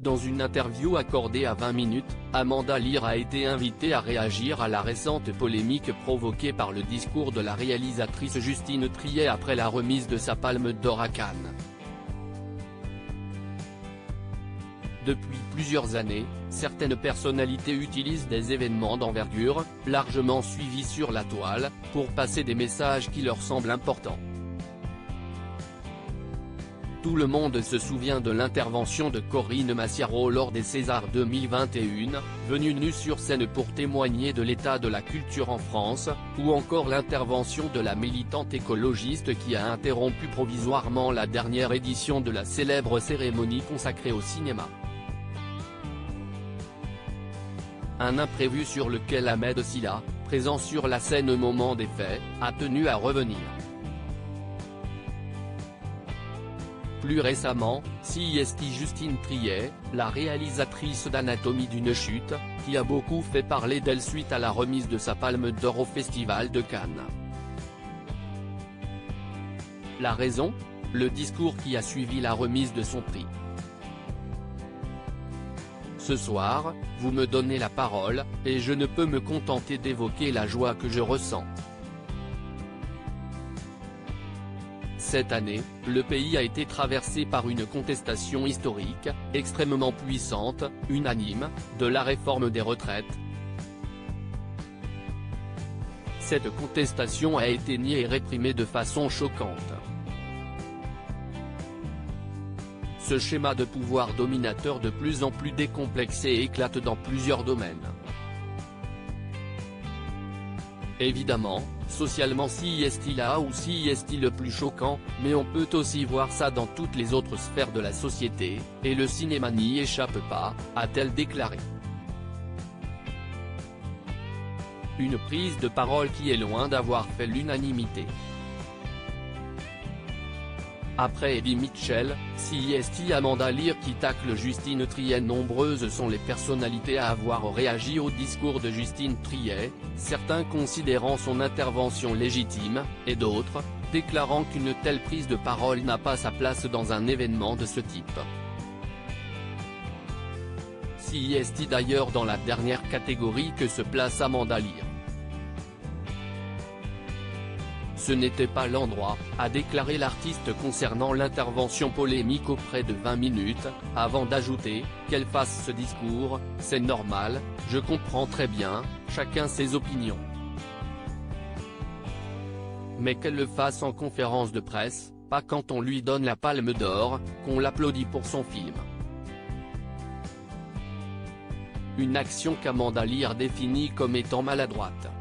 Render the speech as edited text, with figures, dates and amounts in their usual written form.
Dans une interview accordée à 20 minutes, Amanda Lear a été invitée à réagir à la récente polémique provoquée par le discours de la réalisatrice Justine Triet après la remise de sa Palme d'Or à Cannes. Depuis plusieurs années, certaines personnalités utilisent des événements d'envergure, largement suivis sur la toile, pour passer des messages qui leur semblent importants. Tout le monde se souvient de l'intervention de Corinne Massiaro lors des Césars 2021, venue nue sur scène pour témoigner de l'état de la culture en France, ou encore l'intervention de la militante écologiste qui a interrompu provisoirement la dernière édition de la célèbre cérémonie consacrée au cinéma. Un imprévu sur lequel Ahmed Silla, présent sur la scène au moment des faits, a tenu à revenir. Plus récemment, CIST Justine Triet, la réalisatrice d'Anatomie d'une chute, qui a beaucoup fait parler d'elle suite à la remise de sa Palme d'Or au Festival de Cannes. La raison ? Le discours qui a suivi la remise de son prix. Ce soir, vous me donnez la parole, et je ne peux me contenter d'évoquer la joie que je ressens. Cette année, le pays a été traversé par une contestation historique, extrêmement puissante, unanime, de la réforme des retraites. Cette contestation a été niée et réprimée de façon choquante. Ce schéma de pouvoir dominateur de plus en plus décomplexé éclate dans plusieurs domaines. Évidemment, socialement CIST là ou CIST le plus choquant, mais on peut aussi voir ça dans toutes les autres sphères de la société, et le cinéma n'y échappe pas, a-t-elle déclaré. Une prise de parole qui est loin d'avoir fait l'unanimité. Après Eddie Mitchell, CIST Amanda Lear qui tacle Justine Triet. Nombreuses sont les personnalités à avoir réagi au discours de Justine Triet, certains considérant son intervention légitime, et d'autres, déclarant qu'une telle prise de parole n'a pas sa place dans un événement de ce type. CIST d'ailleurs dans la dernière catégorie que se place Amanda Lear. Ce n'était pas l'endroit, a déclaré l'artiste concernant l'intervention polémique auprès de 20 minutes, avant d'ajouter, qu'elle fasse ce discours, c'est normal, je comprends très bien, chacun ses opinions. Mais qu'elle le fasse en conférence de presse, pas quand on lui donne la Palme d'Or, qu'on l'applaudit pour son film. Une action qu'Amanda Lear définit comme étant maladroite.